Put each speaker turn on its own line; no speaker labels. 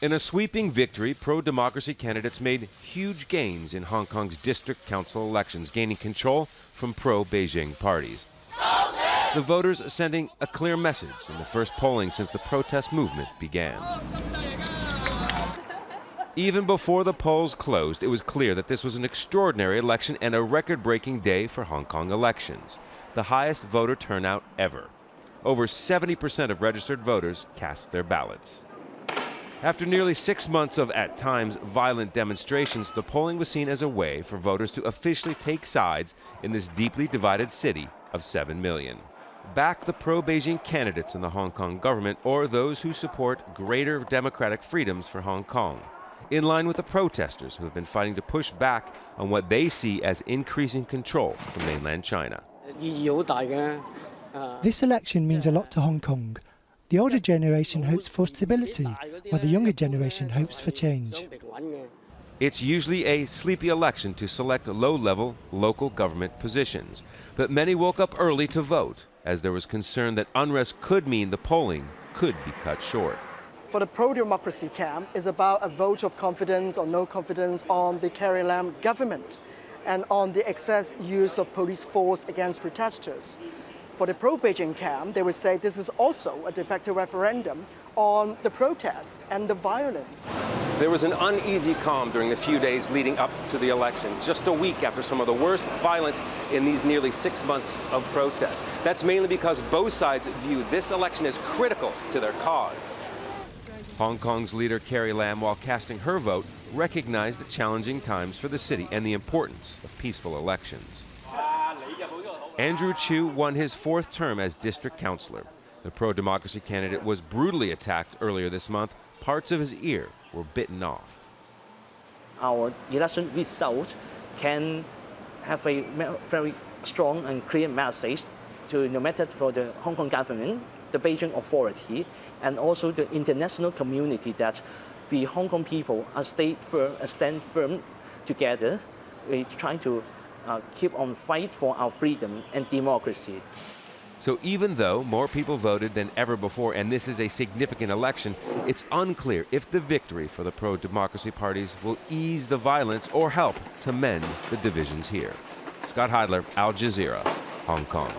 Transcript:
In a sweeping victory, pro-democracy candidates made huge gains in Hong Kong's district council elections, gaining control from pro-Beijing parties. The voters sending a clear message in the first polling since the protest movement began. Even before the polls closed, it was clear that this was an extraordinary election and a record-breaking day for Hong Kong elections, the highest voter turnout ever. Over 70% of registered voters cast their ballots. After nearly 6 months of, at times, violent demonstrations, the polling was seen as a way for voters to officially take sides in this deeply divided city of 7 million. Back the pro-Beijing candidates in the Hong Kong government or those who support greater democratic freedoms for Hong Kong, in line with the protesters who have been fighting to push back on what they see as increasing control from mainland China.
This election means a lot to Hong Kong. The older generation hopes for stability, while the younger generation hopes for change.
It's usually a sleepy election to select low-level local government positions. But many woke up early to vote, as there was concern that unrest could mean the polling could be cut short.
For the pro-democracy camp, is about a vote of confidence or no confidence on the Carrie Lam government and on the excess use of police force against protesters. For the pro-Beijing camp, they would say this is also a de facto referendum on the protests and the violence.
There was an uneasy calm during the few days leading up to the election, just a week after some of the worst violence in these nearly 6 months of protests. That's mainly because both sides view this election as critical to their cause. Hong Kong's leader Carrie Lam, while casting her vote, recognized the challenging times for the city and the importance of peaceful elections. Andrew Chu won his 4th term as district councillor. The pro-democracy candidate was brutally attacked earlier this month. Parts of his ear were bitten off.
Our election result can have a very strong and clear message to no matter for the Hong Kong government, the Beijing authority, and also the international community that we Hong Kong people stand firm together. We try to keep on fight for our freedom and democracy.
So even though more people voted than ever before, and this is a significant election, it's unclear if the victory for the pro-democracy parties will ease the violence or help to mend the divisions here. Scott Heidler, Al Jazeera, Hong Kong.